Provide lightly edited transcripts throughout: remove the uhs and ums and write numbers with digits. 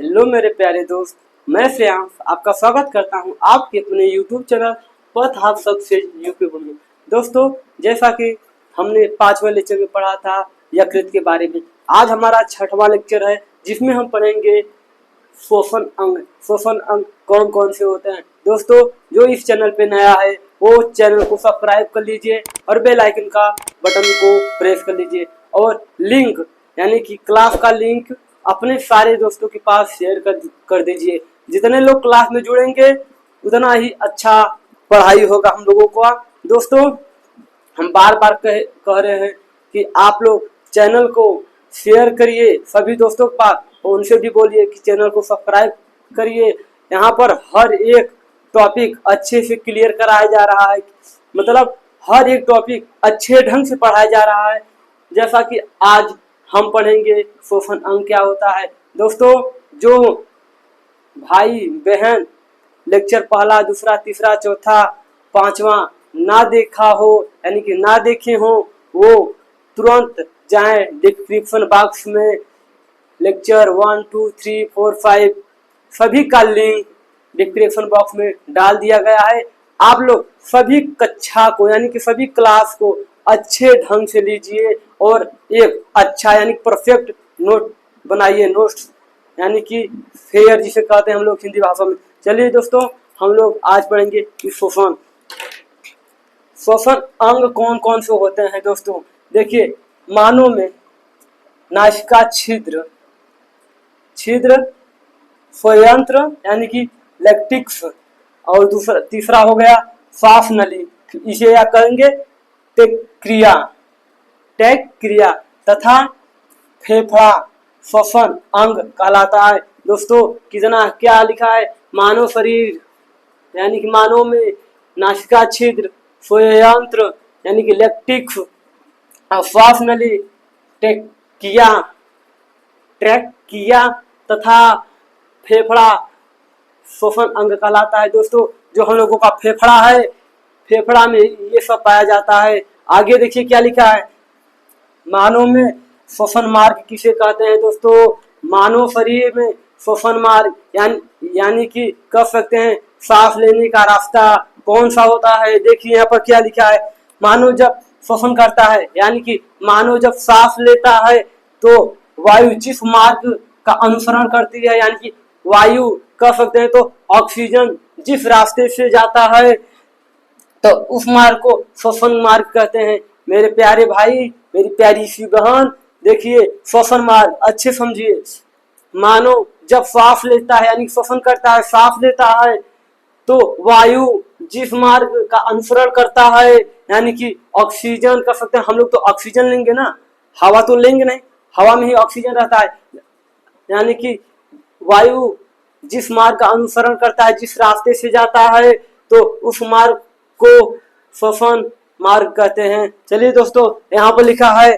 Hello मेरे प्यारे दोस्त, मैं श्रेयांश आपका स्वागत करता हूं आपके अपने YouTube चैनल पथ आप सबसे यूपी में। दोस्तों, जैसा कि हमने 5वें लेक्चर में पढ़ा था यकृत के बारे में, आज हमारा 6वां लेक्चर है जिसमें हम पढ़ेंगे श्वसन अंग। श्वसन अंग कौन कौन से होते हैं। दोस्तों, जो इस चैनल पे नया है वो चैनल को सब्सक्राइब कर लीजिए और बेल आइकन का बटन को प्रेस कर लीजिए और लिंक यानी कि क्लास का लिंक अपने सारे दोस्तों के पास शेयर कर दीजिए। जितने लोग क्लास में जुड़ेंगे उतना ही अच्छा पढ़ाई होगा हम लोगों को। दोस्तों, हम बार बार कह रहे हैं कि आप लोग चैनल को शेयर करिए सभी दोस्तों के पास और उनसे भी बोलिए कि चैनल को सब्सक्राइब करिए। यहाँ पर हर एक टॉपिक अच्छे से क्लियर कराया जा रहा है, मतलब हर एक टॉपिक अच्छे ढंग से पढ़ाया जा रहा है। जैसा कि आज हम पढ़ेंगे श्वसन अंग क्या होता है। दोस्तों, जो भाई बहन लेक्चर पहला, दूसरा, तीसरा, चौथा, पांचवा ना देखा हो यानी कि ना देखे हो वो तुरंत जाएं डिस्क्रिप्शन बॉक्स में लेक्चर 1, 2, 3, 4, 5 सभी का लिंक डिस्क्रिप्शन बॉक्स में डाल दिया गया है। आप लोग सभी कक्षा को यानी कि सभी क्लास को अच्छे ढंग से लीजिए और एक अच्छा यानी परफेक्ट नोट बनाइए। नोट्स यानी कि फेयर जिसे कहते हैं हम लोग हिंदी भाषा में। चलिए दोस्तों, हम लोग आज पढ़ेंगे कि श्वसन अंग कौन कौन से होते हैं। दोस्तों देखिए, मानव में नासिका छिद्र स्वयंत्र यानी कि लेक्टिक्स और दूसरा तीसरा हो गया श्वास नली, इसे क्या कहेंगे टेक क्रिया तथा फेफड़ा श्वसन अंग कहलाता है। दोस्तों, कितना क्या लिखा है, मानव शरीर यानी कि मानव में नासिका छिद्र स्वयंत्र यानी कि लेक्टिक्स और श्वास नली ट्रैकिया तथा फेफड़ा श्वसन अंग कहलाता है। दोस्तों, जो हम लोगों का फेफड़ा है, फेफड़ा में ये सब पाया जाता है। आगे देखिए क्या लिखा है, मानव में श्वसन मार्ग किसे कहते हैं। दोस्तों, मानव शरीर में श्वसन मार्ग यानी कि कह सकते हैं सांस लेने का रास्ता कौन सा होता है। देखिए यहाँ पर क्या लिखा है, मानव जब श्वसन करता है यानी कि मानव जब सांस लेता है तो वायु जिस मार्ग का अनुसरण करती है यानी कि वायु कह सकते हैं तो ऑक्सीजन जिस रास्ते से जाता है तो उस मार्ग को श्वसन मार्ग कहते हैं। मेरे प्यारे भाई, मेरी प्यारी सी बहन, देखिए श्वसन मार्ग अच्छे समझिए। मानव जब सांस लेता है यानी श्वसन करता है, सांस लेता है तो वायु जिस मार्ग का अनुसरण करता है यानी कि ऑक्सीजन कर सकते हैं हम लोग, तो ऑक्सीजन लेंगे ना, हवा तो लेंगे नहीं, हवा में ही ऑक्सीजन रहता है। यानी कि वायु जिस मार्ग का अनुसरण करता है, जिस रास्ते से जाता है तो उस मार्ग को श्वसन मार्ग कहते हैं। चलिए दोस्तों, यहाँ पर लिखा है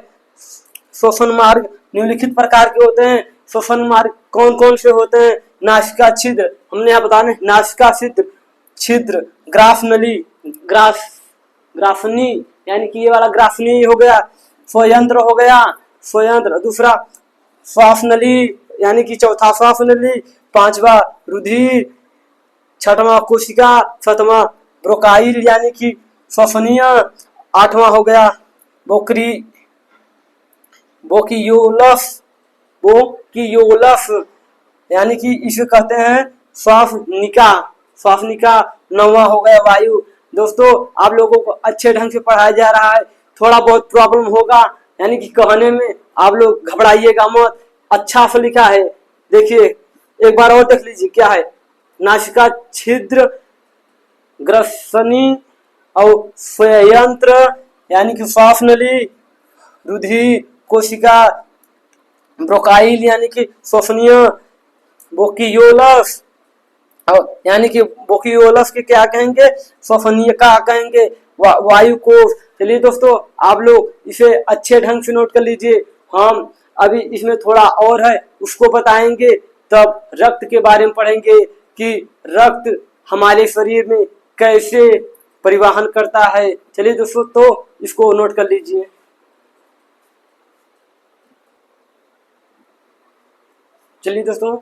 श्वसन मार्ग निम्नलिखित प्रकार के होते हैं। श्वसन मार्ग कौन कौन से होते हैं। नासिका छिद्र, हमने यहाँ बताने नासिका छिद्र, ग्राफनी यानी कि ये वाला ग्राफनी हो गया, स्वयंत्र हो गया, स्वयंत्र दूसरा, श्वास नली यानी कि चौथा श्वास नली, पांचवा रुधिर, छठवां कोशिका, सातवां ब्रोकाइल यानी कि श्वसनीय, आठवां हो गया बोकियोलस यानी कि इसे कहते हैं श्वासनिका, नौवां हो गया वायु। दोस्तों, आप लोगों को अच्छे ढंग से पढ़ाया जा रहा है, थोड़ा बहुत प्रॉब्लम होगा यानी कि कहने में, आप लोग घबराइएगा मत, अच्छा से लिखा है। देखिए एक बार और देख लीजिए क्या है, नासिका छिद्र, ग्रसनी और स्वयंत्र यानी कि श्वास नली, रुधिर, कोशिका, ब्रोकाइल यानी कि श्वसनीय, बोकियोलस यानी कि बोकियोलस के क्या कहेंगे, श्वसनीय का कहेंगे, वायु कोश। चलिए दोस्तों, आप लोग इसे अच्छे ढंग से नोट कर लीजिए। हम अभी इसमें थोड़ा और है उसको बताएंगे, तब रक्त के बारे में पढ़ेंगे कि रक्त हमारे शरीर में कैसे परिवहन करता है। चलिए दोस्तों, तो इसको नोट कर लीजिए। चलिए दोस्तों,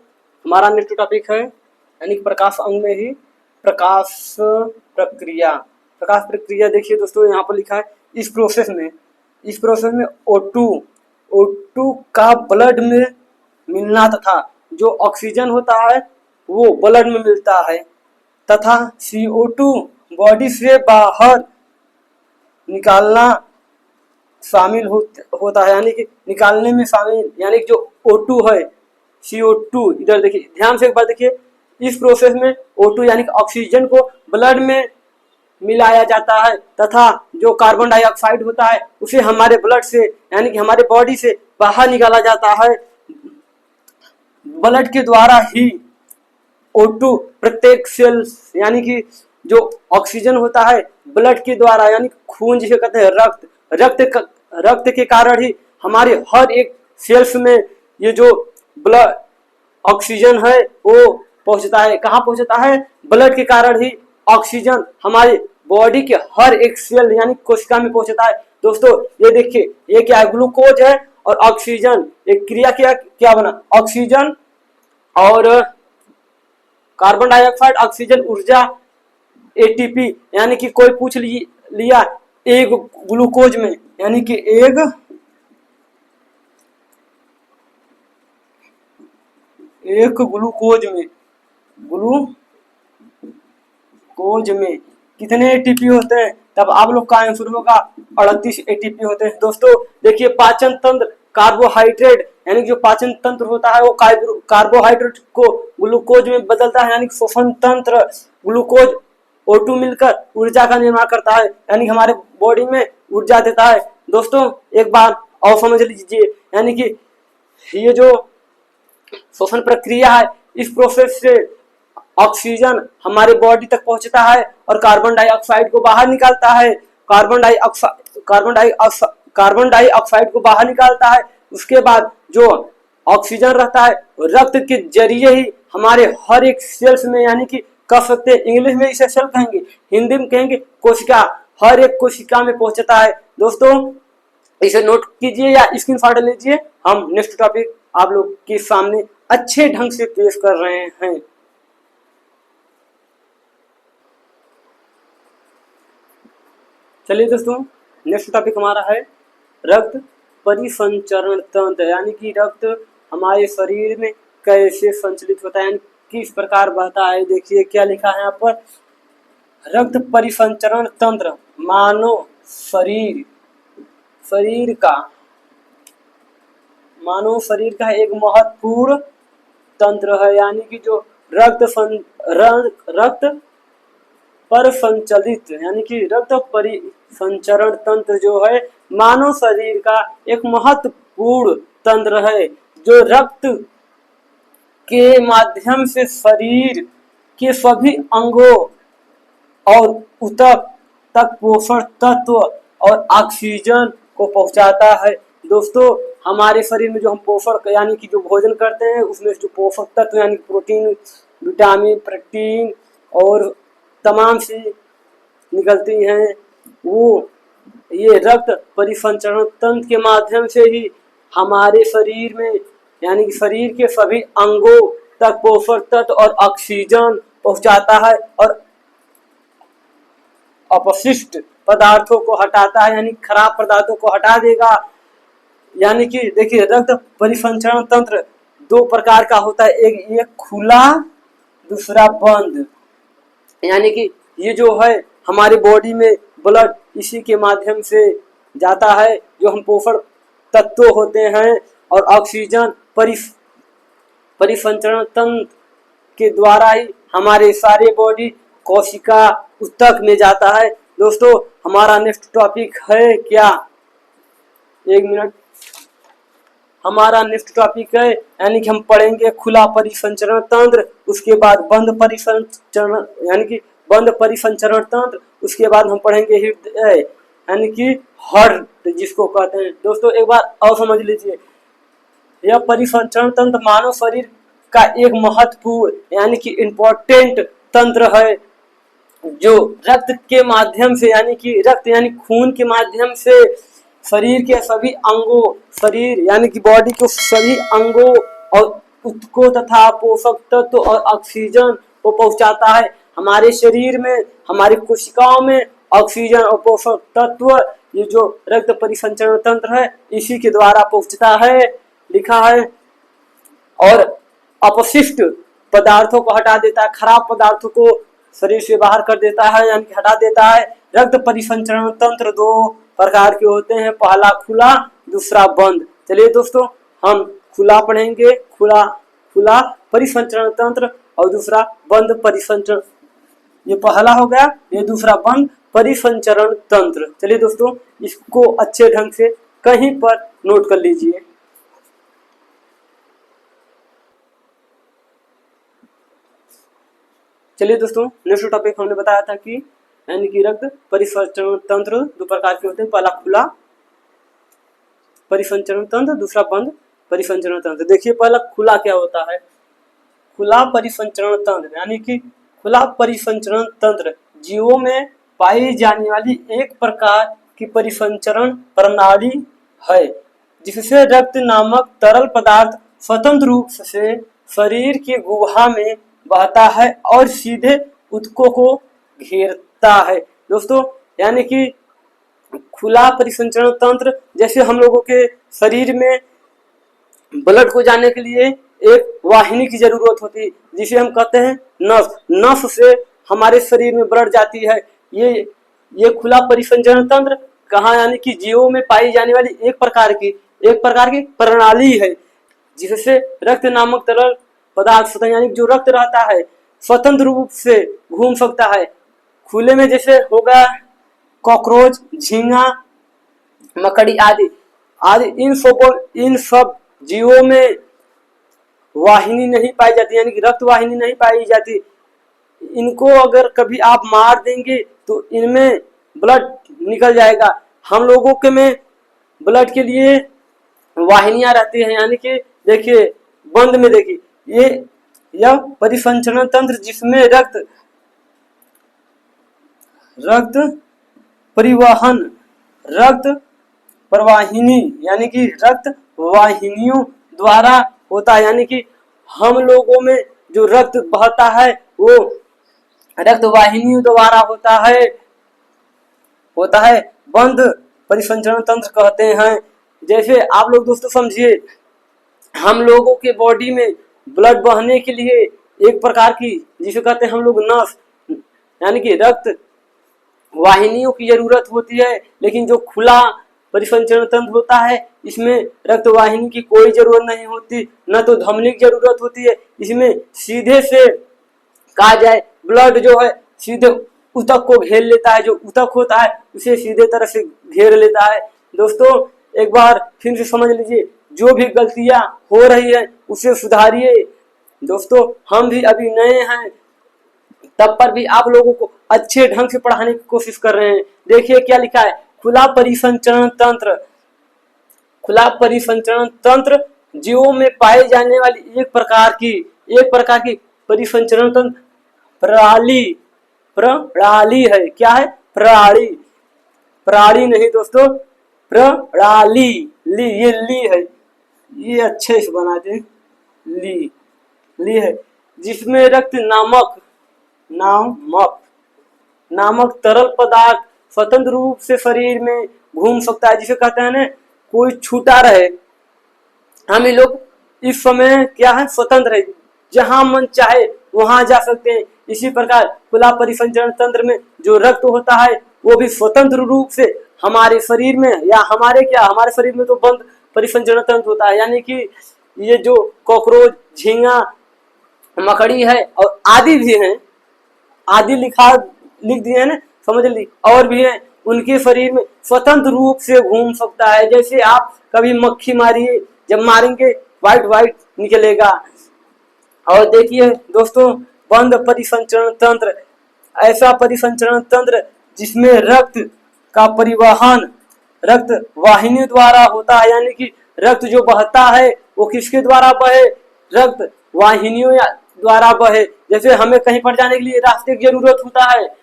हमारा नेक्स्ट टॉपिक है यानी कि प्रकाश अंग में ही प्रकाश प्रक्रिया। प्रकाश प्रक्रिया देखिए दोस्तों, यहाँ पर लिखा है इस प्रोसेस में O2 का ब्लड में मिलना तथा जो ऑक्सीजन होता है वो ब्लड में मिलता है तथा CO2 बॉडी से बाहर निकालना शामिल होता है, यानी कि निकालने में शामिल, यानी कि जो O2 है CO2, इधर देखिए ध्यान से एक बार देखिए, इस प्रोसेस में O2 यानी कि ऑक्सीजन को ब्लड में मिलाया जाता है तथा जो कार्बन डाइऑक्साइड होता है उसे हमारे ब्लड से यानी कि हमारे बॉडी से बाहर निकाला जाता है। ब्लड के द्वारा ही O2 प्रत्येक सेल यानी कि जो ऑक्सीजन होता है ब्लड के द्वारा यानी खून जिसे कहते हैं रक्त के कारण ही हमारे हर एक सेल्स में ये जो ब्लड ऑक्सीजन है वो पहुंचता है। कहाँ पहुंचता है? ब्लड के कारण ही ऑक्सीजन हमारे बॉडी के हर एक सेल यानी कोशिका में पहुंचता है। दोस्तों ये देखिए, ये क्या है? ग्लूकोज है और ऑक्सीजन, एक क्रिया क्या बना? ऑक्सीजन और कार्बन डाइऑक्साइड, ऑक्सीजन ऊर्जा, एटीपी, यानी कि कोई पूछ लिया एक ग्लूकोज में यानी कि एक ग्लूकोज में कितने एटीपी होते हैं? तब आप लोग का आंसर होगा 38 एटीपी होते हैं। दोस्तों देखिए, पाचन तंत्र कार्बोहाइड्रेट यानी जो पाचन तंत्र होता है वो कार्बोहाइड्रेट को ग्लूकोज में बदलता है, यानी श्वसन तंत्र ग्लूकोज O2 मिलकर ऊर्जा का निर्माण करता है, यानी हमारे बॉडी में ऊर्जा देता है। दोस्तों एक बार और समझ लीजिए, यानी कि ये जो श्वसन प्रक्रिया है इस प्रोसेस से ऑक्सीजन हमारे बॉडी तक पहुंचता है और कार्बन डाइऑक्साइड को बाहर निकालता है। कार्बन डाइऑक्साइड को बाहर निकालता है। उसके बाद जो ऑक्सीजन रहता है रक्त के जरिए ही हमारे हर एक सेल्स में, यानी कि कह सकते हैं इंग्लिश में इसे सेल कहेंगे, हिंदी में कहेंगे कोशिका, हर एक कोशिका में पहुंचता है। दोस्तों इसे नोट कीजिए या स्क्रीनशॉट लीजिए। हम नेक्स्ट टॉपिक आप लोग के सामने अच्छे ढंग से पेश कर रहे हैं। चलिए दोस्तों, नेक्स्ट टॉपिक हमारा है रक्त परिसंचरण तंत्र, यानी कि रक्त हमारे शरीर में कैसे संचलित होता है, यानी किस प्रकार बहता है। देखिए क्या लिखा है यहाँ पर, रक्त परिसंचरण तंत्र मानव शरीर का एक महत्वपूर्ण तंत्र है, यानी कि जो रक्त पर संचलित यानी कि रक्त परिसंचरण तंत्र जो है मानव शरीर का एक महत्वपूर्ण तंत्र है, जो रक्त के माध्यम से शरीर के सभी अंगों और ऊतक तक पोषण तत्व और ऑक्सीजन को पहुंचाता है। दोस्तों हमारे शरीर में जो हम पोषण यानी कि जो भोजन करते हैं उसमें जो पोषक तत्व यानी प्रोटीन, विटामिन, प्रोटीन और तमाम सी निकलती हैं, वो ये रक्त परिसंचरण तंत्र के माध्यम से ही हमारे शरीर में यानी कि शरीर के सभी अंगों तक पोषक तत्व और ऑक्सीजन पहुंचाता है और अपशिष्ट पदार्थों को हटाता है, यानी खराब पदार्थों को हटा देगा। यानी कि देखिए रक्त परिसंचरण तंत्र दो प्रकार का होता है, एक खुला दूसरा बंद, यानी कि ये जो है हमारी बॉडी में ब्लड इसी के माध्यम से जाता है, जो हम पोषण तत्व होते हैं और ऑक्सीजन परिसंचरण तंत्र के द्वारा ही हमारे सारे बॉडी कोशिका ऊतक में जाता है। दोस्तों हमारा नेक्स्ट टॉपिक है क्या? एक मिनट, हमारा नेक्स्ट टॉपिक है यानी कि हम पढ़ेंगे खुला परिसंचरण तंत्र, उसके बाद बंद परिसंचरण यानी कि बंद परिसंचरण तंत्र, उसके बाद हम पढ़ेंगे हृदय यानी कि हार्ट जिसको कहते हैं। दोस्तों एक बार और समझ लीजिए, यह परिसंचरण तंत्र मानव शरीर का एक महत्वपूर्ण यानी कि इम्पोर्टेंट तंत्र है, जो रक्त के माध्यम से यानी कि रक्त यानी खून के माध्यम से शरीर के सभी अंगों, शरीर यानी कि बॉडी के सभी अंगों और ऊतकों तथा पोषक तत्व और ऑक्सीजन को पहुंचाता है। हमारे शरीर में, हमारी कोशिकाओं में ऑक्सीजन और पोषक तत्व ये जो रक्त परिसंचरण तंत्र है इसी के द्वारा पहुंचता है, लिखा है। और अपशिष्ट पदार्थों को हटा देता है, खराब पदार्थों को शरीर से बाहर कर देता है, यानी कि हटा देता है। रक्त परिसंचरण तंत्र दो प्रकार के होते हैं, पहला खुला, दूसरा बंद। चलिए दोस्तों, हम खुला पढ़ेंगे, खुला परिसंचरण तंत्र और दूसरा बंद परिसंचरण। ये पहला हो गया, ये दूसरा बंद परिसंचरण तंत्र। चलिए दोस्तों, इसको अच्छे ढंग से कहीं पर नोट कर लीजिए। चलिए दोस्तों, नेक्स्ट टॉपिक हमने बताया था कि यानी कि रक्त परिसंचरण तंत्र दो प्रकार के होते हैं, पहला खुला परिसंचरण तंत्र, दूसरा बंद परिसंचरण तंत्र। देखिए पहला खुला क्या होता है। खुला परिसंचरण तंत्र यानी कि खुला परिसंचरण तंत्र जीवों में पाई जाने वाली एक प्रकार की परिसंचरण प्रणाली है, जिससे रक्त नामक तरल पदार्थ स्वतंत्र रूप से शरीर की गुहा में बहता है और सीधे ऊतकों को घेरता है। दोस्तों, यानी कि खुला परिसंचरण तंत्र, जैसे हम लोगों के शरीर में ब्लड को जाने के लिए एक वाहिनी की जरूरत होती है, जिसे हम कहते हैं नस। नस से हमारे शरीर में ब्लड जाती है। ये खुला परिसंचरण तंत्र कहाँ, यानी कि जीवों में पाई जाने वाली एक प्रकार की प्रणाली है, जिससे रक्त नामक तरल पदार्थ यानी जो रक्त रहता है स्वतंत्र रूप से घूम सकता है। खुले में जैसे होगा कॉकरोच, झींगा, मकड़ी आदि इन सब जीवों में वाहिनी नहीं पाई जाती, यानी कि रक्त वाहिनी नहीं पाई जाती। इनको अगर कभी आप मार देंगे तो इनमें ब्लड निकल जाएगा। हम लोगों के में ब्लड के लिए वाहिनियां रहती हैं, यानी कि देखिए बंद में देखिए यह परिसंचरण तंत्र जिसमें रक्त प्रवाहिनी यानी कि रक्त वाहिनियों द्वारा होता है, यानी कि हम लोगों में जो रक्त बहता है वो रक्त वाहिनियों द्वारा होता है। बंद परिसंचरण तंत्र कहते हैं। जैसे आप लोग दोस्तों समझिए, हम लोगों के बॉडी में ब्लड बहने के लिए एक प्रकार की जिसे कहते हैं हम लोग नस यानी कि रक्त वाहिनियों की जरूरत होती है। लेकिन जो खुला परिसंचरण तंत्र होता है इसमें रक्त वाहिनी की कोई जरूरत नहीं होती, न तो धमनी की जरूरत होती है। इसमें सीधे से कहा जाए ब्लड जो है सीधे ऊतक को घेर लेता है, जो ऊतक होता है उसे सीधे तरह से घेर लेता है। दोस्तों एक बार फिर से समझ लीजिए, जो भी गलतियां हो रही है उसे सुधारिए। दोस्तों हम भी अभी नए हैं, तब पर भी आप लोगों को अच्छे ढंग से पढ़ाने की कोशिश कर रहे हैं। देखिए क्या लिखा है, खुला परिसंचरण तंत्र जीवों में पाई जाने वाली एक प्रकार की परिसंचरण तंत्र प्रणाली है। क्या है? प्रणाली नहीं दोस्तों, प्रणाली। ये ली है, ये अच्छे से बना दे, ली है, जिसमें रक्त नामक तरल पदार्थ स्वतंत्र रूप से शरीर में घूम सकता है, जिसे कहते हैं ना कोई छूटा रहे। हम लोग इस समय क्या है, स्वतंत्र है, जहां मन चाहे वहां जा सकते हैं। इसी प्रकार खुला परिसंचरण तंत्र में जो रक्त होता है वो भी स्वतंत्र रूप से हमारे शरीर में या हमारे शरीर में तो बंद परिसंचरण तंत्र होता है, यानी कि ये जो कॉकरोच, झींगा, मकड़ी है और आदि भी हैं, आदि लिख दिए है ना, समझ ली, और भी हैं, उनके शरीर में स्वतंत्र रूप से घूम सकता है। जैसे आप कभी मक्खी मारिए, जब मारेंगे व्हाइट निकलेगा। और देखिए दोस्तों, बंद परिसंचरण तंत्र ऐसा परिसंचरण तंत्र जिसमें रक्त का परिवहन रक्त वाहिनी द्वारा होता है, यानी कि रक्त जो बहता है वो किसके द्वारा बहे, रक्त वाहिनियों द्वारा बहे। जैसे हमें कहीं पर जाने के लिए रास्ते की जरूरत होता है,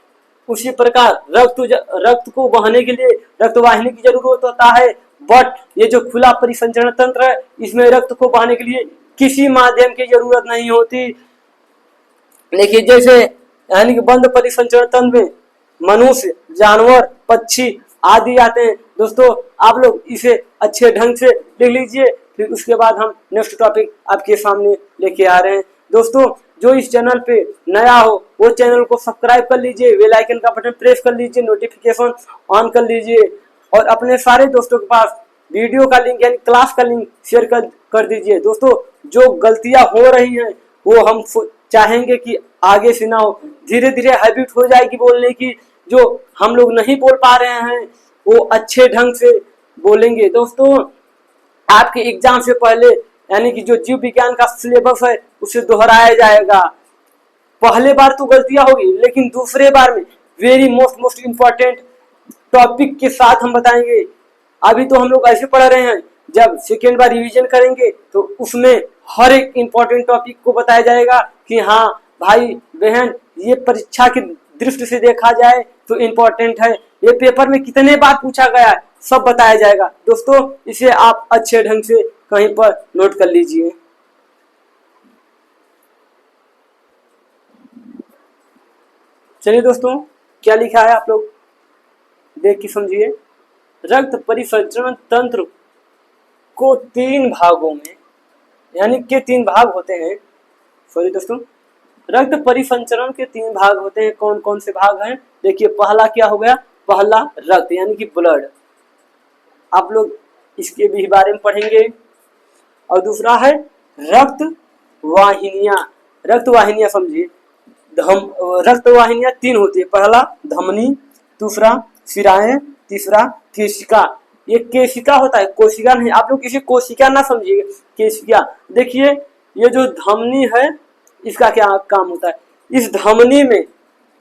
उसी प्रकार रक्त को बहने के लिए रक्त वाहिनी की जरूरत होता है। बट ये जो खुला परिसंचरण तंत्र है इसमें रक्त को बहने के लिए किसी माध्यम की जरूरत नहीं होती। देखिए जैसे यानी कि बंद परिसंचरण तंत्र में मनुष्य, जानवर, पक्षी आदि आते हैं। दोस्तों आप लोग इसे अच्छे ढंग से लिख लीजिए, फिर उसके बाद हम नेक्स्ट टॉपिक आपके सामने लेके आ रहे हैं। दोस्तों जो इस चैनल पे नया हो वो चैनल को सब्सक्राइब कर लीजिए, बेल आइकन का बटन प्रेस कर लीजिए, नोटिफिकेशन ऑन कर लीजिए और अपने सारे दोस्तों के पास वीडियो का लिंक यानी क्लास का लिंक शेयर कर दीजिए। दोस्तों जो गलतियां हो रही हैं वो हम चाहेंगे कि आगे से ना हो, धीरे धीरे हैबिट हो जाएगी बोलने की। जो हम लोग नहीं बोल पा रहे हैं वो अच्छे ढंग से बोलेंगे। दोस्तों आपके एग्जाम से पहले यानी कि जो जीव विज्ञान का सिलेबस है उसे दोहराया जाएगा। पहले बार तो गलतियां होगी लेकिन दूसरे बार में वेरी मोस्ट इम्पोर्टेंट टॉपिक के साथ हम बताएंगे। अभी तो हम लोग ऐसे पढ़ रहे हैं, जब सेकेंड बार रिवीजन करेंगे तो उसमें हर एक इम्पोर्टेंट टॉपिक को बताया जाएगा कि हाँ भाई बहन ये परीक्षा की दृष्टि से देखा जाए तो इम्पोर्टेंट है, ये पेपर में कितने बार पूछा गया है सब बताया जाएगा। दोस्तों इसे आप अच्छे ढंग से कहीं पर नोट कर लीजिए। चलिए दोस्तों क्या लिखा है आप लोग देख के समझिए। रक्त परिसंचरण तंत्र को 3 भागों में यानी के 3 भाग होते हैं। सॉरी दोस्तों, रक्त परिसंचरण के 3 भाग होते हैं। कौन कौन से भाग हैं देखिए। पहला क्या हो गया, पहला रक्त यानी कि ब्लड, आप लोग इसके भी बारे में पढ़ेंगे। और दूसरा है रक्त वाहिनियां। रक्त वाहिनियां समझिए, रक्त वाहिनियां 3 होती है। पहला धमनी, दूसरा शिराएं, तीसरा केशिका। ये केशिका होता है, कोशिका नहीं। आप लोग किसी कोशिका ना समझिए, केशिका। देखिए ये जो धमनी है इसका क्या काम होता है, इस धमनी में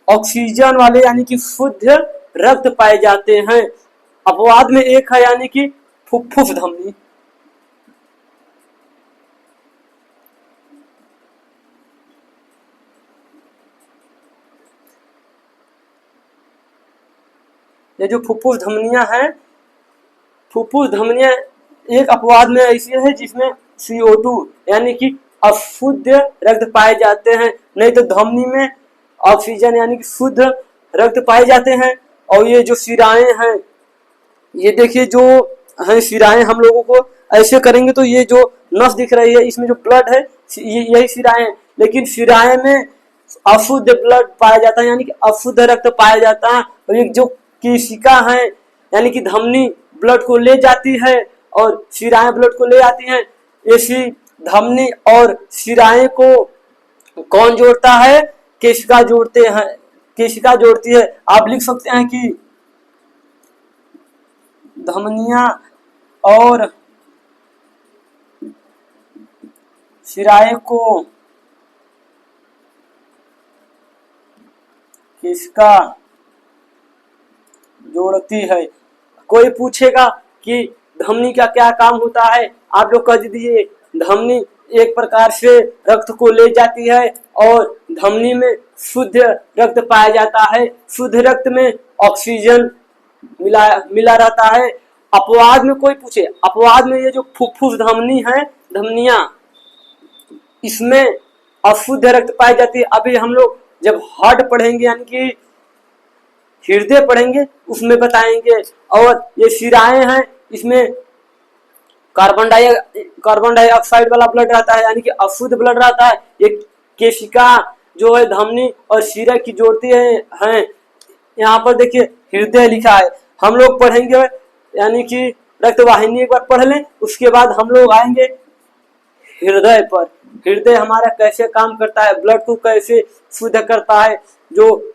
ऑक्सीजन वाले यानी कि शुद्ध रक्त पाए जाते हैं। अपवाद में एक है यानी कि फुफ्फुस धमनी। ये जो फुफ्फुस धमनियां हैं, फुफ्फुस धमनियां एक अपवाद में ऐसी है जिसमें CO2 यानी कि अशुद्ध रक्त पाए जाते हैं, नहीं तो धमनी में ऑक्सीजन यानी कि शुद्ध रक्त पाए जाते हैं। और ये जो शिराएं हैं, ये देखिए जो है शिराएं, हम लोगों को ऐसे करेंगे तो ये जो नस दिख रही है इसमें जो ब्लड है यही शिराएं हैं। लेकिन शिराएं में अशुद्ध ब्लड पाया जाता है यानी कि अशुद्ध रक्त पाया जाता है। और ये जो केशिका है यानी कि धमनी ब्लड को ले जाती है और शिराएं ब्लड को ले आती हैं। ऐसी धमनी और शिराएं को कौन जोड़ता है, केशिका जोड़ते हैं, केशिका जोड़ती है। आप लिख सकते हैं कि धमनियां और शिराएं को केशिका जोड़ती है। कोई पूछेगा कि धमनी का क्या काम होता है, आप लोग कह दीजिए धमनी एक प्रकार से रक्त को ले जाती है और धमनी में शुद्ध रक्त पाया जाता है। शुद्ध रक्त में ऑक्सीजन मिला रहता है। अपवाद में कोई पूछे, अपवाद में ये जो फुफ्फुस धमनी है, धमनियां, इसमें अशुद्ध रक्त पाई जाती है। अभी हम लोग जब हार्ट पढ़ेंगे यानी कि हृदय पढ़ेंगे उसमें बताएंगे। और ये शिराएं हैं, इसमें कार्बन डाइऑक्साइड वाला ब्लड रहता है यानी कि अशुद्ध ब्लड रहता है। ये केशिका जो है धमनी और शिरा की जोड़ती हैं। यहाँ पर देखिए हृदय लिखा है, हम लोग पढ़ेंगे यानी कि रक्त वाहिनी एक बार पढ़ लें, उसके बाद हम लोग आएंगे हृदय पर। हृदय हमारा कैसे काम करता है, ब्लड को कैसे शुद्ध करता है, जो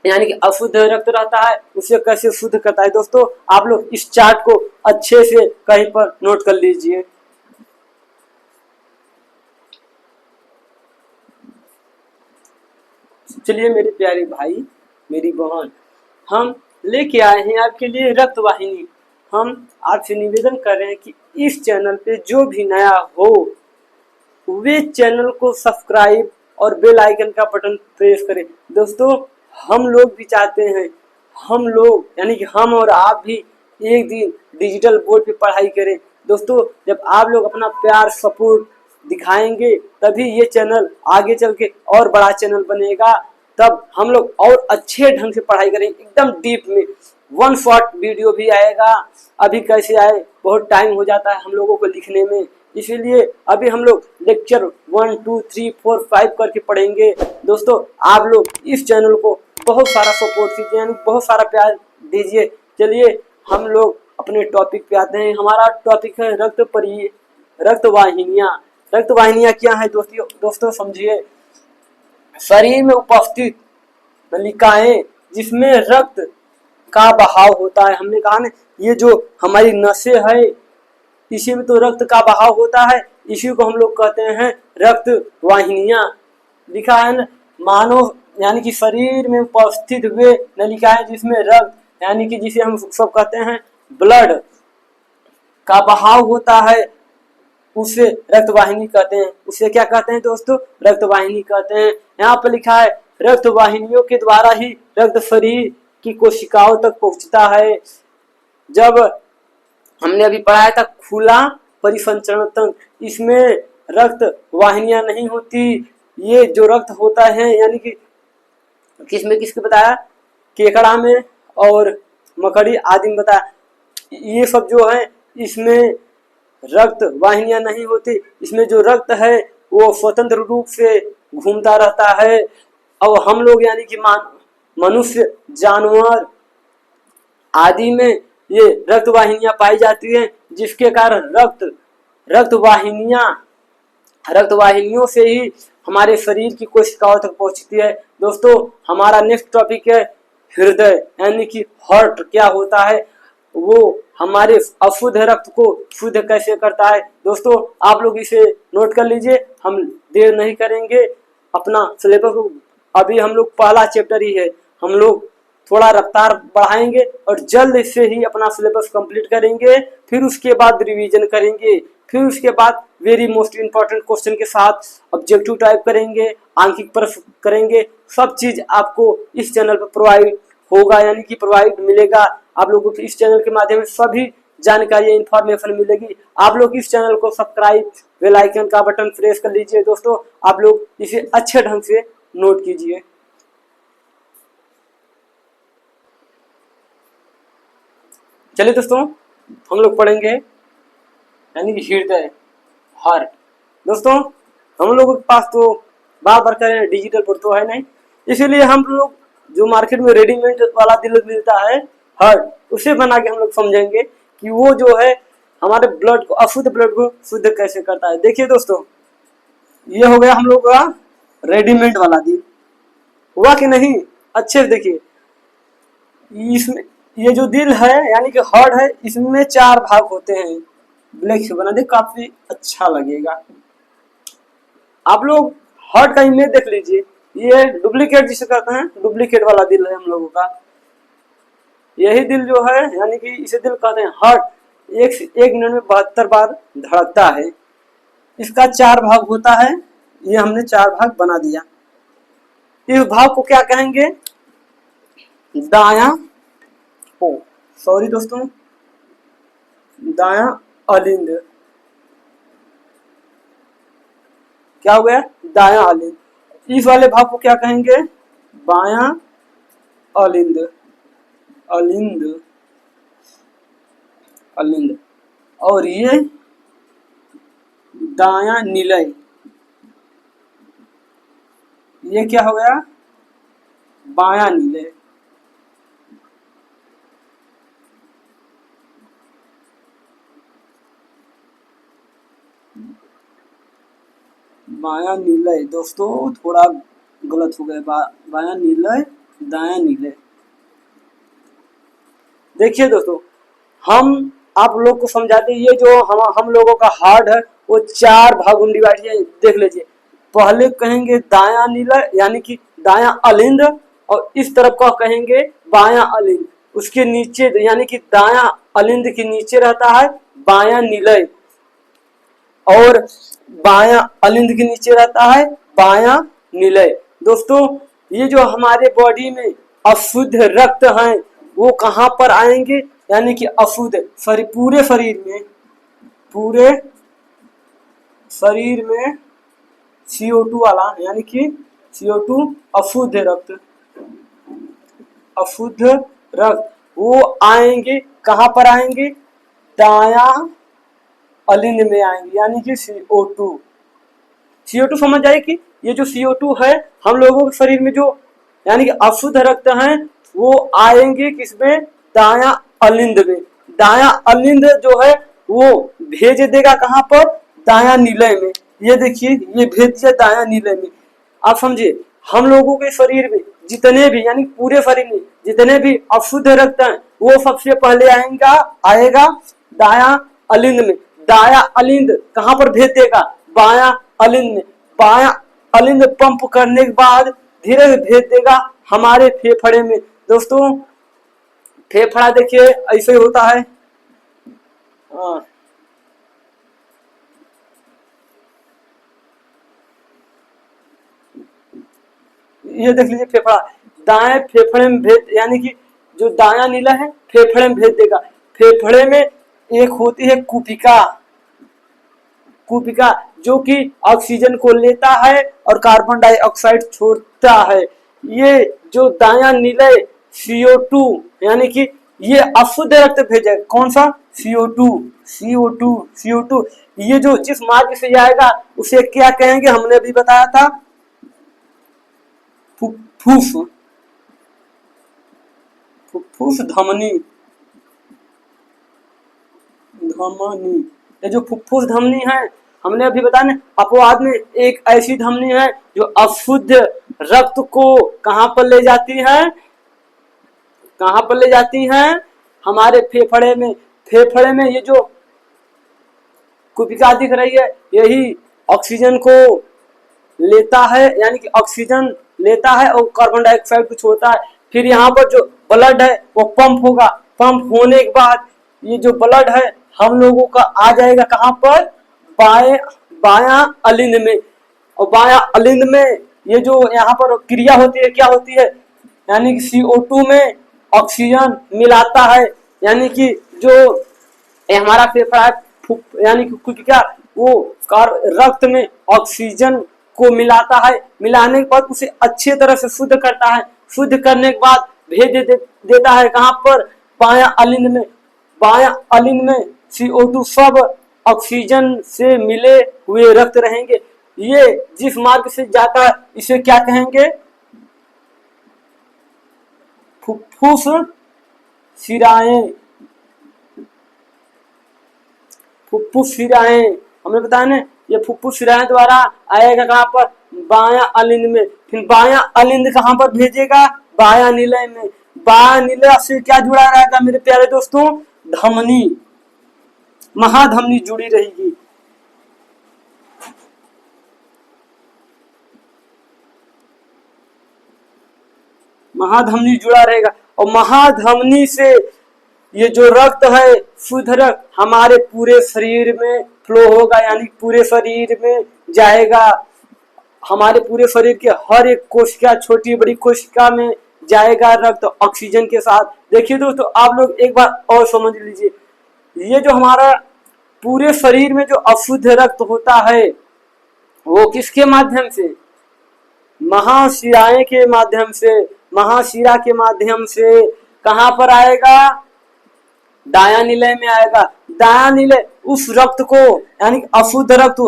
यानी कि अशुद्ध रक्त रहता है उसे कैसे शुद्ध करता है। दोस्तों आप लोग इस चार्ट को अच्छे से कहीं पर नोट कर लीजिए। चलिए मेरे प्यारे भाई मेरी बहन, हम लेके आए हैं आपके लिए रक्त वाहिनी। हम आपसे निवेदन कर रहे हैं कि इस चैनल पे जो भी नया हो वे चैनल को सब्सक्राइब और बेल आइकन का बटन प्रेस करें। दोस्तों हम लोग भी चाहते हैं, हम लोग यानी कि हम और आप भी एक दिन डिजिटल बोर्ड पे पढ़ाई करें। दोस्तों जब आप लोग अपना प्यार सपोर्ट दिखाएंगे तभी ये चैनल आगे चल के और बड़ा चैनल बनेगा। तब हम लोग और अच्छे ढंग से पढ़ाई करेंगे, एकदम डीप में। वन शॉट वीडियो भी आएगा। अभी कैसे आए, बहुत टाइम हो जाता है हम लोगों को लिखने में, इसीलिए अभी हम लोग लेक्चर 1 2 3 4 5 करके पढ़ेंगे। दोस्तों आप लोग इस चैनल को बहुत सारा सपोर्ट कीजिए, यानी बहुत सारा प्यार दीजिए। चलिए हम लोग अपने टॉपिक पे आते हैं। हमारा टॉपिक है रक्त वाहिनियाँ। रक्त वाहिनियाँ क्या है दोस्तों समझिए। शरीर में उपस्थित नलिकाएं जिसमें रक्त का बहाव होता है। हमने कहा ना, ये जो हमारी नसें है इसी में तो रक्त का बहाव होता है, इसी को हम लोग कहते हैं रक्त वाहिनियाँ। लिखा है ना, मानव यानी कि शरीर में उपस्थित हुए नलिकाएं जिसमें रक्त यानी कि जिसे हम सब कहते हैं ब्लड का बहाव होता है, उसे रक्त वाहिनी कहते हैं। उसे क्या कहते हैं दोस्तों? रक्त वाहिनी कहते हैं। यहाँ पर लिखा है रक्त वाहिनियों के द्वारा ही रक्त शरीर की कोशिकाओं तक पहुंचता है। जब हमने अभी पढ़ाया था खुला परिसंचरण तंत्र, इसमें रक्त वाहिनियां नहीं होती। ये जो रक्त होता है यानी कि किसमें किसके बताया, केकड़ा में और मकड़ी आदि में बताया, ये सब जो है इसमें रक्त वाहिनियां नहीं होती। इसमें जो रक्त है वो स्वतंत्र रूप से घूमता रहता है। और हम लोग यानी कि मनुष्य, जानवर आदि में ये रक्त वाहिनियां पाई जाती हैं, जिसके कारण रक्त वाहिनियों से ही हमारे शरीर की कोशिकाओं तक पहुंचती है। दोस्तों हमारा नेक्स्ट टॉपिक है हृदय यानी कि हार्ट क्या होता है, वो हमारे अशुद्ध रक्त को शुद्ध कैसे करता है। दोस्तों आप लोग इसे नोट कर लीजिए, हम देर नहीं करेंगे। अपना सिलेबस अभी हम लोग पहला चैप्टर ही है, हम लोग थोड़ा रफ्तार बढ़ाएंगे और जल्द से ही अपना सिलेबस कंप्लीट करेंगे। फिर उसके बाद रिवीजन करेंगे, फिर उसके बाद वेरी मोस्ट इम्पोर्टेंट क्वेश्चन के साथ ऑब्जेक्टिव टाइप करेंगे, आंकिक प्रश्न करेंगे। सब चीज आपको इस चैनल पर प्रोवाइड होगा, यानी कि प्रोवाइड मिलेगा आप लोगों को। इस चैनल के माध्यम से सभी जानकारी इंफॉर्मेशन मिलेगी। आप लोग इस चैनल को सब्सक्राइब, बेल आइकन का बटन प्रेस कर लीजिए। दोस्तों आप लोग इसे अच्छे ढंग से नोट कीजिए। चलिए दोस्तों हम लोग पढ़ेंगे यानी कि हृदय, हार्ट। दोस्तों हम लोगों के पास तो बार बार करें डिजिटल बोर्ड तो है नहीं, इसीलिए हम लोग जो मार्केट में रेडीमेड वाला दिल मिलता है हार्ट, उसे बना के हम लोग समझेंगे कि वो जो है हमारे ब्लड को, अशुद्ध ब्लड को शुद्ध कैसे करता है। देखिए दोस्तों ये हो गया हम लोग का रेडीमेड वाला दिल, हुआ कि नहीं? अच्छे से देखिए, इसमें ये जो दिल है यानी कि हार्ट है, इसमें 4 भाग होते हैं। ब्लैक से बना दे, काफी अच्छा लगेगा। आप लोग हार्ट का इमेज देख लीजिए, ये डुप्लीकेट जिसे कहते हैं, डुप्लीकेट वाला दिल है हम लोगों का। यही दिल जो है यानी कि इसे दिल कहते हैं। हार्ट एक मिनट में 72 बार धड़कता है। इसका 4 भाग होता है, ये हमने 4 भाग बना दिया। इस भाग को क्या कहेंगे? दायां, सॉरी दोस्तों, दायां अलिंद। क्या हो गया? दायां अलिंद। इस वाले भाग को क्या कहेंगे? बायां अलिंद, अलिंद, अलिंद। और ये दायां निलय, ये क्या हो गया? बायां निलय। बायां निलय दोस्तों थोड़ा गलत हो गया, बायां निलय, दायां निलय। देखिए दोस्तों हम आप लोग को समझाते, ये जो हम लोगों का हार्ट है वो 4 भागों में डिवाइड है। देख लीजिए, पहले कहेंगे दायां निलय यानी कि दायां अलिंद, और इस तरफ का कहेंगे बायां अलिंद। उसके नीचे यानी कि दायां अलिंद के नीचे रहता है बायां निलय, और बायां अलिंद के नीचे रहता है बायां निलय। दोस्तों ये जो हमारे बॉडी में अशुद्ध रक्त हैं वो कहां पर आएंगे? यानी कि अशुद्ध पूरे शरीर शरीर में CO2 वाला यानी कि CO2 अशुद्ध रक्त, अशुद्ध रक्त वो आएंगे कहाँ पर आएंगे, दाया अलिंद में आएंगे यानी कि CO2 समझ जाए कि ये जो CO2 है हम लोगों के शरीर में जो यानी कि अशुद्ध रक्त हैं वो आएंगे किसमें, दाया अलिंद में। दाया अलिंद जो है वो भेज देगा कहाँ पर, दाया निलय में। ये देखिए ये भेज दिया दाया निलय में। आप समझिए हम लोगों के शरीर में जितने भी यानी पूरे शरीर में जितने भी अशुद्ध रक्त हैं वो सबसे पहले आएगा दाया अलिंद में। दाया अलिंद कहाँ पर भेज देगा, बाया अलिंद में। बाया अलिंद पंप करने के बाद धीरे धीरे भेज देगा हमारे फेफड़े में। दोस्तों फेफड़ा देखिए ऐसे होता है, ये देख लीजिए फेफड़ा, दाएं फेफड़े में भेज यानी कि जो दाया नीला है फेफड़े में भेज देगा। फेफड़े में एक होती है कुपिका, कुपिका जो कि ऑक्सीजन को लेता है और कार्बन डाइऑक्साइड छोड़ता है। ये जो दाया नीले CO2 यानी कि ये अशुद्ध रक्त भेजेगा, कौन सा, CO2। ये जो जिस मार्ग से आएगा उसे क्या कहेंगे, हमने अभी बताया था फुफ्फुस, फुफ्फुस धमनी, धमनी। ये जो फुफ्फुस धमनी है हमने अभी बताया अपवाद में एक ऐसी धमनी है जो अशुद्ध रक्त को कहां पर ले जाती है, कहां पर ले जाती है, हमारे फेफड़े में। फेफड़े में ये जो कुपिका दिख रही है यही ऑक्सीजन को लेता है यानी कि ऑक्सीजन लेता है और कार्बन डाइऑक्साइड को छोड़ता है। फिर यहाँ पर जो ब्लड है वो पंप होगा, पंप होने के बाद ये जो ब्लड है हम लोगों का आ जाएगा कहाँ पर, बाया अलिंद में। और बाया अलिंद में ये जो यहाँ पर क्रिया होती है क्या होती है, यानी कि CO2 में ऑक्सीजन मिलाता है यानी कि जो हमारा फेफड़ा यानी कि क्या वो रक्त में ऑक्सीजन को मिलाता है, मिलाने के बाद उसे अच्छे तरह से शुद्ध करता है, शुद्ध करने के बाद भेज देता है कहाँ पर, बाया अलिंद में। बाया अलिंद में CO2 सब ऑक्सीजन से मिले हुए रक्त रहेंगे। ये जिस मार्ग से जाता है इसे क्या कहेंगे, फुफ्फुस शिराएं, फुफ्फुस शिराएं हमने बताया ना, ये फुफ्फुस शिराएं द्वारा आएगा कहाँ पर, बाया अलिंद में। फिर बाया अलिंद कहाँ पर भेजेगा, बाया निलय में। बाया निलय से क्या जुड़ा रहेगा मेरे प्यारे दोस्तों, धमनी, महाधमनी जुड़ी रहेगी। महाधमनी जुड़ा रहेगा और महाधमनी से ये जो रक्त है शुद्ध रक्त हमारे पूरे शरीर में फ्लो होगा यानी पूरे शरीर में जाएगा, हमारे पूरे शरीर के हर एक कोशिका छोटी बड़ी कोशिका में जाएगा रक्त ऑक्सीजन के साथ। देखिए दोस्तों आप लोग एक बार और समझ लीजिए, ये जो हमारा पूरे शरीर में जो अशुद्ध रक्त होता है वो किसके माध्यम से, महाशिराएं के माध्यम से, महाशिरा के माध्यम से कहां पर आएगा, दाया निलय में आएगा। दाया निलय उस रक्त को यानी अशुद्ध रक्त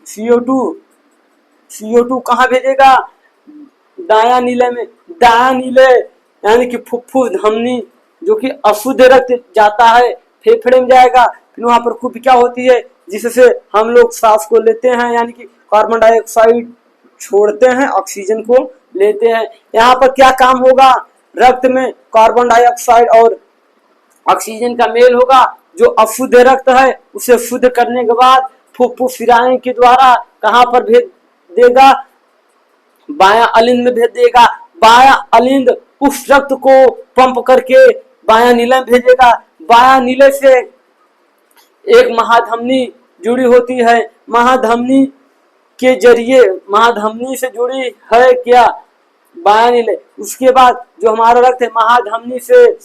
CO2 कहां भेजेगा, दाया निलय में। दाया निलय यानी कि फुफ्फुस धमनी जो कि अशुद्ध रक्त जाता है फेफड़े में जाएगा, फिर वहां पर कुपिका होती है जिससे हम लोग सांस को लेते हैं यानी कि कार्बन डाइऑक्साइड छोड़ते हैं ऑक्सीजन को लेते हैं। यहाँ पर क्या काम होगा, रक्त में कार्बन डाइऑक्साइड और ऑक्सीजन का मेल होगा, जो अशुद्ध रक्त है उसे शुद्ध करने के बाद फुफ्फुस शिराएं के द्वारा कहां पर भेज देगा, बाया अलिंद में भेज देगा। बाया अलिंद उस रक्त को पंप करके बाया नीलय में भेजेगा। बाया नीलय से एक महाधमनी जुड़ी होती है, महाधमनी के जरिए, महाधमनी से जुड़ी है क्या, बाया नीलय। उसके बाद जो हमारा रक्त है महाधमनी से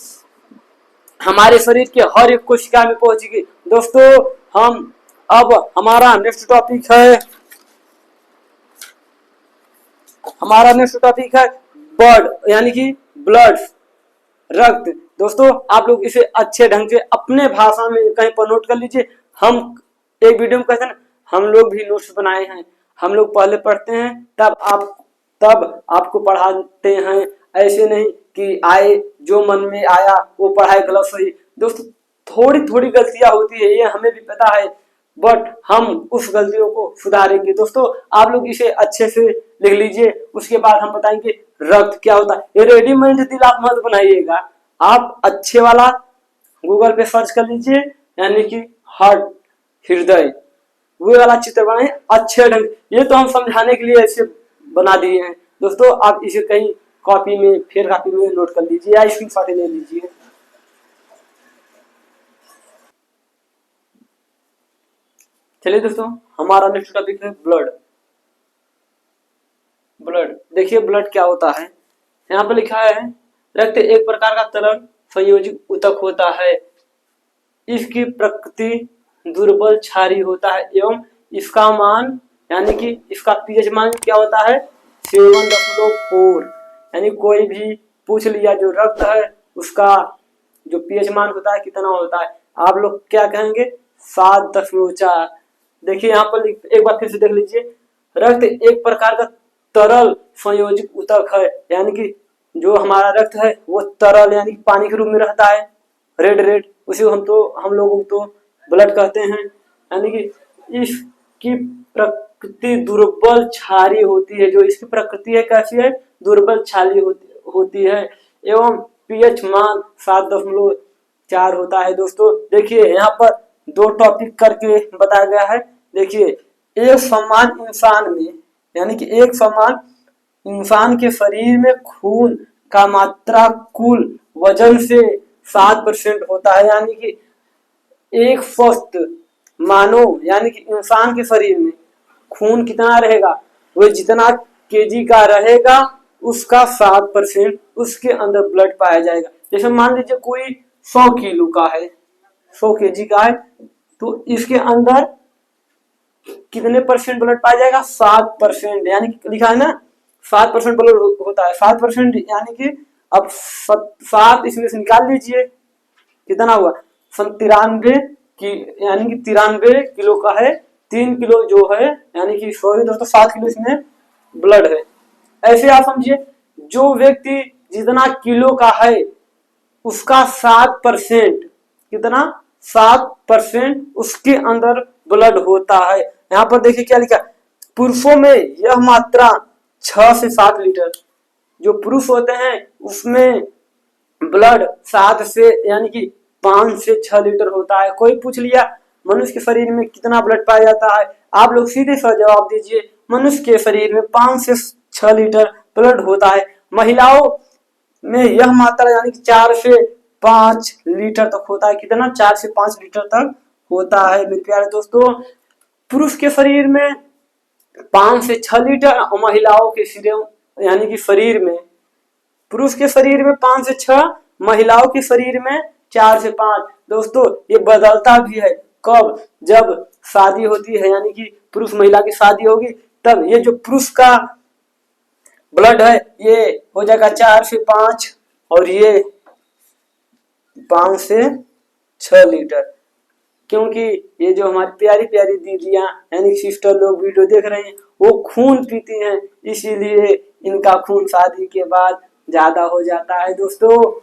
हमारे शरीर के हर एक कोशिका में पहुंचेगी। दोस्तों हम अब हमारा नेक्स्ट टॉपिक है ब्लड, यानी कि ब्लड, रक्त। दोस्तों आप लोग इसे अच्छे ढंग से अपने भाषा में कहीं पर नोट कर लीजिए। हम एक वीडियो में कहते हैं हम लोग भी नोट्स बनाए हैं, हम लोग पहले पढ़ते हैं तब आपको पढ़ाते हैं, ऐसे नहीं कि आए जो मन में आया वो पढ़ाए गलत सही। दोस्तों थोड़ी थोड़ी गलतियां होती है, ये हमें भी पता है, बट हम उस गलतियों को सुधारेंगे। दोस्तों आप लोग इसे अच्छे से लिख लीजिए, उसके बाद हम बताएंगे रक्त क्या होता है। ये रेडीमेड दिल आप मत बनाइएगा, आप अच्छे वाला गूगल पे सर्च कर लीजिए, यानी कि हार्ट, हृदय, वो वाला चित्र बनाए अच्छे ढंग। ये तो हम समझाने के लिए ऐसे बना दिए हैं। दोस्तों आप इसे कहीं कॉपी में, फेयर कॉपी में नोट कर लीजिए या स्क्रीनशॉट ले लीजिए। चलिए दोस्तों हमारा नेक्स्ट टॉपिक है ब्लड। ब्लड देखिए ब्लड क्या होता है, यहाँ पर लिखा है रक्त एक प्रकार का तरल संयोजित ऊतक होता है, इसकी प्रकृति दुर्बल क्षारीय होता है एवं इसका मान, यानी कि इसका पीएच मान क्या होता है 7.4। यानी कोई भी पूछ लिया जो रक्त है उसका जो पीएच मान होता है कितना होता है, आप लोग क्या कहेंगे 7.4। देखिए यहाँ पर एक बार फिर से देख लीजिए, रक्त एक प्रकार का तरल संयोजित ऊतक है, यानी कि जो हमारा रक्त है वो तरल यानी पानी के रूप में रहता है, रेड, उसे हम लोगों तो ब्लड कहते हैं। यानी कि इसकी प्रकृति दुर्बल क्षारीय होती है, जो इसकी प्रकृति है कैसी है, दुर्बल क्षारीय होती है एवं पीएच मान 7.4 होता है। दोस्तों देखिए यहाँ पर दो टॉपिक करके बताया गया है। देखिए एक समान इंसान में, यानी कि एक समान इंसान के शरीर में खून का मात्रा कुल वजन से 7% होता है, यानी कि एक स्वस्थ मानव यानी कि इंसान के शरीर में खून कितना रहेगा, वो जितना केजी का रहेगा उसका 7% उसके अंदर ब्लड पाया जाएगा। जैसे मान लीजिए कोई 100 किलो का है, 100 केजी का है, तो इसके अंदर कितने परसेंट ब्लड पाया जाएगा 7%, यानी कि लिखा है ना 7% ब्लड होता है, 7% यानी कि अब 7 इसमें से निकाल लीजिए कितना हुआ 93 की, यानी कि 93 किलो का है, 3 किलो जो है यानी कि सॉरी दोस्तों 7 किलो इसमें ब्लड है। ऐसे आप समझिए जो व्यक्ति जितना किलो का है उसका 7% कितना 7% उसके अंदर ब्लड होता है। यहाँ पर देखिए क्या लिखा, पुरुषों में यह मात्रा 6 से 7 लीटर, जो पुरुष होते हैं उसमें ब्लड 7 से यानी कि 5 से 6 लीटर होता है। कोई पूछ लिया मनुष्य के शरीर में कितना ब्लड पाया जाता है, आप लोग सीधे सा जवाब दीजिए मनुष्य के शरीर में 5 से 6 लीटर ब्लड होता है। महिलाओं में यह मात्रा यानी कि 4 से 5 लीटर तक होता है, कितना 4 से 5 लीटर तक होता है मेरे प्यारे दोस्तों। पुरुष के शरीर में 5 से 6 लीटर और महिलाओं के शरीर यानी कि शरीर में, पुरुष के शरीर में 5 से 6, महिलाओं के शरीर में 4 से 5। दोस्तों ये बदलता भी है, कब जब शादी होती है यानी कि पुरुष महिला की शादी होगी तब ये जो पुरुष का ब्लड है ये हो जाएगा 4 से 5 और ये 5 से 6 लीटर, क्योंकि ये जो हमारी प्यारी प्यारी दीदियां यानी सिस्टर लोग वीडियो देख रहे हैं वो खून पीती हैं, इसीलिए इनका खून शादी के बाद ज्यादा हो जाता है। दोस्तों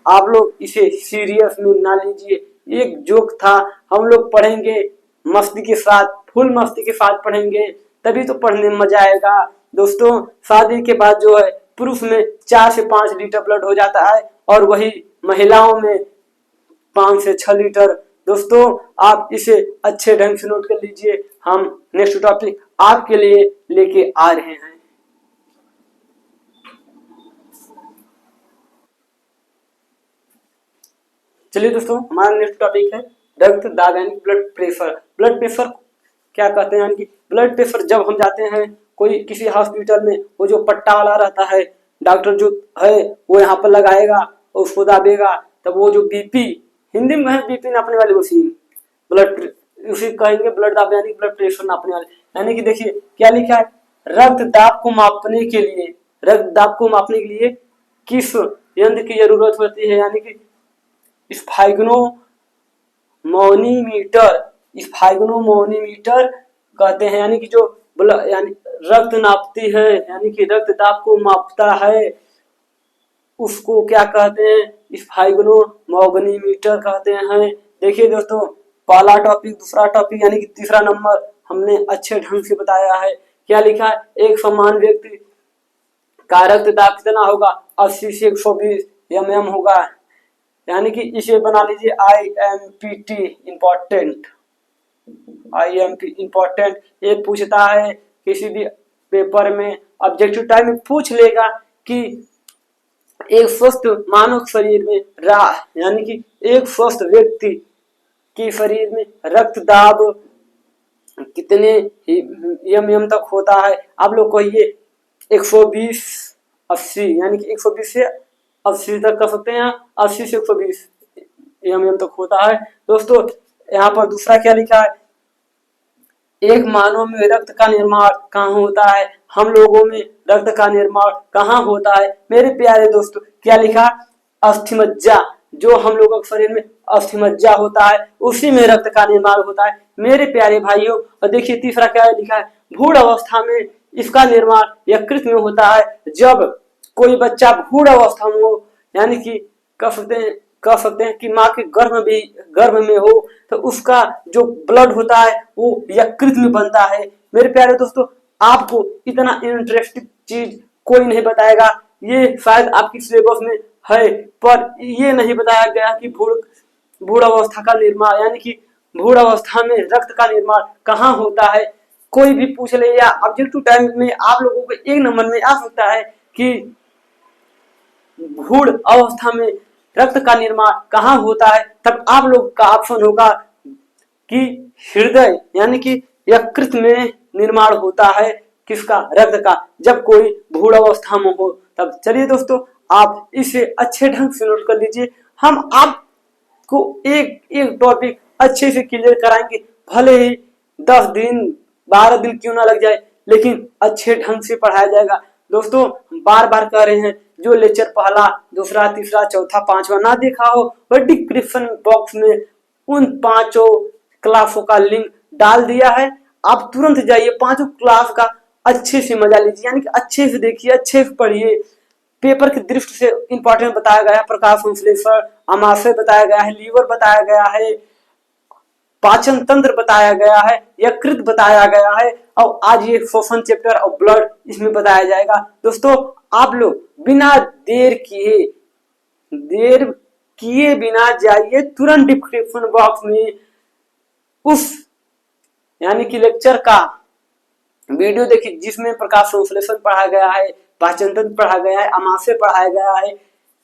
आप लोग इसे सीरियस में ना लीजिए, एक जोक था, हम लोग पढ़ेंगे मस्ती के साथ, फुल मस्ती के साथ पढ़ेंगे तभी तो पढ़ने में मजा आएगा। दोस्तों शादी के बाद जो है पुरुष में 4 से 5 लीटर ब्लड हो जाता है और वही महिलाओं में 5 से 6 लीटर। दोस्तों आप इसे अच्छे ढंग से नोट कर लीजिए, हम नेक्स्ट टॉपिक आपके लिए लेके आ रहे हैं। चलिए दोस्तों हमारा नेक्स्ट टॉपिक है रक्त दाब यानी ब्लड प्रेशर। ब्लड प्रेशर क्या कहते हैं, यानी कि ब्लड प्रेशर जब हम जाते हैं कोई किसी हॉस्पिटल में, वो जो पट्टा वाला रहता है डॉक्टर जो है वो यहाँ पर लगाएगा और उसको दाबेगा, तब वो जो बीपी, हिंदी में है बीपी नापने वाली मशीन, ब्लड उसे कहेंगे ब्लड दाब, यानी ब्लड प्रेशर नापने वाले। यानी कि देखिए क्या लिखा है, रक्त दाब को मापने के लिए, रक्त दाब को मापने के लिए किस यंत्र की जरूरत होती है, यानी कि स्फाइग्नोमोनीमीटर, स्फाइग्नोमोनीमीटर कहते हैं, यानी कि जो यानी रक्त नापती है, यानी कि रक्त दाब को मापता है, उसको क्या कहते हैं, स्फाइग्नोमोनीमीटर कहते हैं। देखिए दोस्तों, पहला टॉपिक, दूसरा टॉपिक यानी कि तीसरा नंबर हमने अच्छे ढंग से बताया है। क्या लिखा है, एक समान व्यक्ति का रक्त दाब कितना होगा, 80 से 120 mm होगा। यानी कि इसे बना लीजिए IMPT इम्पोर्टेंट, IMP इम्पोर्टेंट। ये पूछता है किसी भी पेपर में, ऑब्जेक्टिव टाइप में पूछ लेगा कि एक स्वस्थ मानव शरीर में यानी कि एक स्वस्थ व्यक्ति के शरीर में रक्त दाब कितने mm तक होता है। आप लोग कहिए 120/80, यानी कि 120 से 80 तक कर सकते हैं, 80 से 120 mm तक होता है। दोस्तों यहाँ पर दूसरा क्या लिखा है, एक मानव में रक्त का निर्माण कहाँ होता है, हम लोगों में रक्त का निर्माण कहाँ होता है। मेरे प्यारे दोस्तों, क्या लिखा, अस्थिमज्जा, जो हम लोगों के शरीर में अस्थिमज्जा होता है उसी में रक्त का निर्माण होता है मेरे प्यारे भाइयों। और देखिए तीसरा क्या लिखा है, भ्रूण अवस्था में इसका निर्माण यकृत में होता है। जब कोई बच्चा भ्रूण अवस्था में हो, यानी कि कह सकते हैं कि माँ के गर्भ में हो, तो उसका जो ब्लड होता है वो यकृत में बनता है। मेरे प्यारे दोस्तों, आपको इतना इंटरेस्टिंग चीज कोई नहीं बताएगा, ये शायद आपकी सिलेबस में है, पर ये नहीं बताया गया कि भ्रूण अवस्था का निर्माण, यानी कि भ्रूण अवस्था में रक्त का निर्माण कहाँ होता है। कोई भी पूछ ले, या ऑब्जेक्टिव टाइम में आप लोगों को एक नंबर में आ सकता है कि भ्रूण अवस्था में रक्त का निर्माण कहाँ होता है, तब आप लोग का ऑप्शन होगा कि हृदय, यानी कि यकृत में निर्माण होता है किसका, रक्त का, जब कोई भ्रूण अवस्था में हो तब। चलिए दोस्तों, आप इसे अच्छे ढंग से नोट कर लीजिए, हम आपको एक एक टॉपिक अच्छे से क्लियर कराएंगे, भले ही 10 दिन 12 दिन क्यों ना लग जाए, लेकिन अच्छे ढंग से पढ़ाया जाएगा। दोस्तों बार बार कह रहे हैं, जो लेक्चर पहला, दूसरा, तीसरा, चौथा, पांचवा ना देखा हो, वह डिस्क्रिप्शन बॉक्स में उन 5 क्लासों का लिंक डाल दिया है, आप तुरंत जाइए 5 क्लास का अच्छे से मजा लीजिए, यानी कि अच्छे से देखिए, अच्छे से पढ़िए। पेपर की दृष्टि से इंपॉर्टेंट बताया गया है, प्रकाश संश्लेषण, आमाशय बताया गया है, लीवर बताया गया है, पाचन तंत्र बताया गया है, यकृत बताया गया है, और आज ये श्वसन चैप्टर और ब्लड इसमें बताया जाएगा। दोस्तों आप लोग बिना देर किए बिना जाइए तुरंत डिस्क्रिप्शन बॉक्स में उस यानी कि लेक्चर का वीडियो देखिए, जिसमें प्रकाश संश्लेषण पढ़ाया गया है, पाचन तंत्र पढ़ाया गया है, आमाशय पढ़ाया गया है,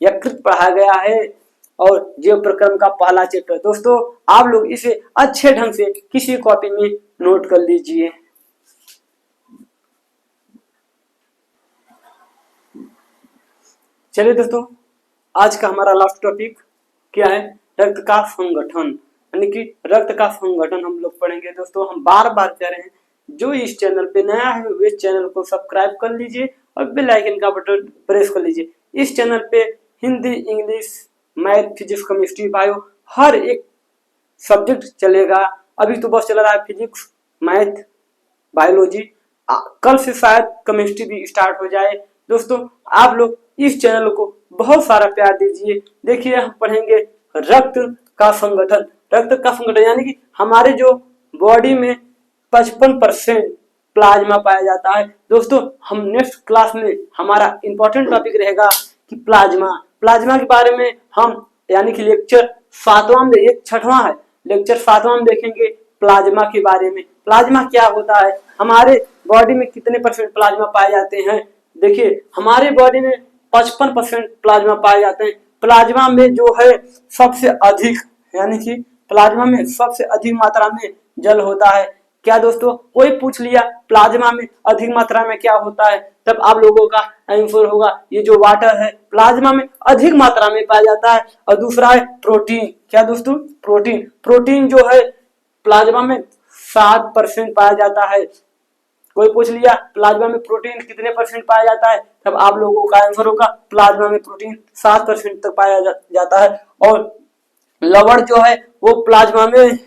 यकृत पढ़ाया गया है, और जीव प्रक्रम का पहला चैप्टर। दोस्तों आप लोग इसे अच्छे ढंग से किसी कॉपी में नोट कर लीजिए। चलिए दोस्तों, आज का हमारा लास्ट टॉपिक क्या है, रक्त का संगठन, यानी कि रक्त का संगठन हम लोग पढ़ेंगे। दोस्तों हम बार बार कह रहे हैं, जो इस चैनल पे नया है वे चैनल को सब्सक्राइब कर लीजिए और बेल आइकन का बटन प्रेस कर लीजिए। इस चैनल पे Hindi, English, math, physics, chemistry, bio हर एक सब्जेक्ट चलेगा। अभी तो बस चल रहा है फिजिक्स, मैथ, बायोलॉजी, कल से शायद केमिस्ट्री भी स्टार्ट हो जाए। दोस्तों आप लोग इस चैनल को बहुत सारा प्यार दीजिए। देखिए हम पढ़ेंगे रक्त का संगठन। रक्त का संगठन यानी कि हमारे जो बॉडी में 55% प्लाज्मा पाया जाता है। दोस्तों हम नेक्स्ट क्लास में हमारा इंपॉर्टेंट टॉपिक रहेगा कि प्लाज्मा के बारे में हम यानी कि लेक्चर 7वां में, एक 6वां है, लेक्चर 7वां में देखेंगे प्लाज्मा के बारे में। प्लाज्मा क्या होता है, हमारे बॉडी में कितने परसेंट प्लाज्मा पाए जाते हैं। देखिए हमारे बॉडी में 55% प्लाज्मा पाए जाते हैं। प्लाज्मा में जो है सबसे अधिक, यानी कि प्लाज्मा में सबसे अधिक मात्रा में जल होता है। क्या दोस्तों, कोई पूछ लिया प्लाज्मा में अधिक मात्रा में क्या होता है, तब आप लोगों का आंसर होगा ये जो वाटर है प्लाज्मा में अधिक मात्रा में पाया जाता है। और दूसरा है प्रोटीन। क्या दोस्तों, प्रोटीन जो है प्लाज्मा में 7% पाया जाता है। कोई पूछ लिया प्लाज्मा में प्रोटीन कितने परसेंट पाया जाता है, तब आप लोगों का आंसर होगा प्लाज्मा में प्रोटीन 7% तक पाया जाता है। और लवण जो है वो प्लाज्मा में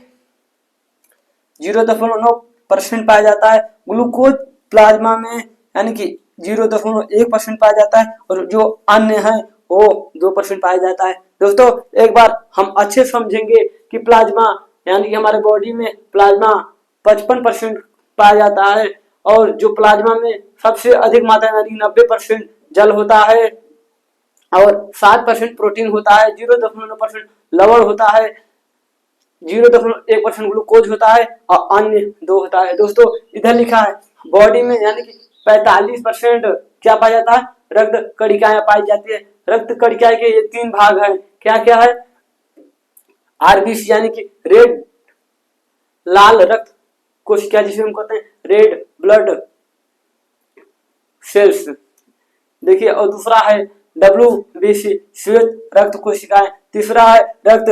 0.9% पाया जाता है। ग्लूकोज प्लाज्मा में यानी कि 0.1% पाया जाता है और जो अन्य है वो 2% पाया जाता है। दोस्तों एक बार हम अच्छे समझेंगे कि प्लाज्मा यानी कि हमारे बॉडी में प्लाज्मा 55% पाया जाता है और जो प्लाज्मा में सबसे अधिक मात्रा यानी 90% जल होता है और 7% प्रोटीन होता है, 0.9% लवण होता है, 0.1% ग्लूकोज होता है और अन्य 2 होता है। दोस्तों इधर लिखा है बॉडी में यानी कि 45% क्या पाया जाता है, रक्त कणिकाएं पाई जाती है। रक्त कणिकाएं के ये 3 भाग हैं, क्या क्या है, आरबीसी यानी कि रेड लाल रक्त कोशिका जिसे हम कहते हैं रेड ब्लड सेल्स, देखिए। और दूसरा है WBC श्वेत रक्त कोशिकाएं। तीसरा है रक्त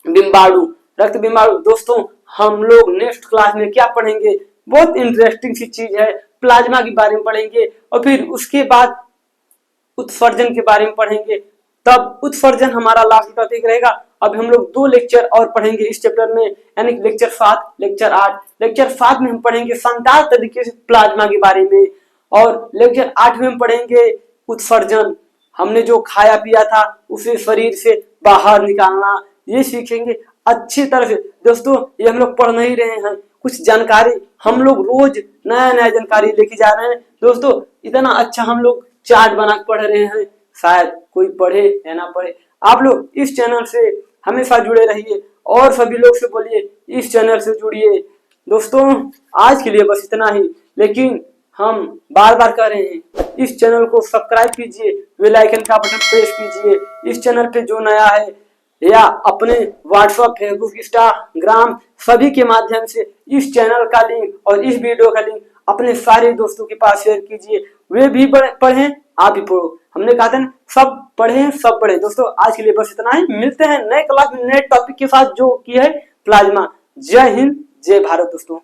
बिंबाणु। रक्त बिंबाणु दोस्तों हम लोग नेक्स्ट क्लास में क्या पढ़ेंगे, बहुत इंटरेस्टिंग सी चीज है, प्लाज्मा के बारे में पढ़ेंगे और फिर उसके बाद उत्सर्जन के बारे में पढ़ेंगे। तब उत्सर्जन हमारा लास्ट टॉपिक रहेगा। अब हम लोग 2 लेक्चर और पढ़ेंगे इस चैप्टर में, यानी लेक्चर 7 लेक्चर 8। लेक्चर 7 में हम पढ़ेंगे शानदार तरीके से प्लाज्मा के बारे में और लेक्चर 8 में हम पढ़ेंगे उत्सर्जन, हमने जो खाया पिया था उसे शरीर से बाहर निकालना, ये सीखेंगे अच्छी तरह से। दोस्तों ये हम लोग पढ़ नहीं रहे हैं, कुछ जानकारी हम लोग रोज नया नया जानकारी लेके जा रहे हैं। दोस्तों इतना अच्छा हम लोग चार्ट बना के पढ़ रहे हैं, शायद कोई पढ़े या ना पढ़े। आप लोग इस चैनल से हमेशा जुड़े रहिए और सभी लोग से बोलिए इस चैनल से जुड़िए। दोस्तों आज के लिए बस इतना ही, लेकिन हम बार बार कह रहे हैं इस चैनल को सब्सक्राइब कीजिए, बेल आइकन का बटन प्रेस कीजिए। इस चैनल पे जो नया है या अपने व्हाट्सएप, फेसबुक, इंस्टाग्राम सभी के माध्यम से इस चैनल का लिंक और इस वीडियो का लिंक अपने सारे दोस्तों के पास शेयर कीजिए, वे भी पढ़ें, आप भी पढ़ो। हमने कहा था ना सब पढ़ें सब पढ़ें। दोस्तों आज के लिए बस इतना ही, मिलते हैं नए क्लास में नए टॉपिक के साथ जो की है प्लाज्मा। जय हिंद जय भारत दोस्तों।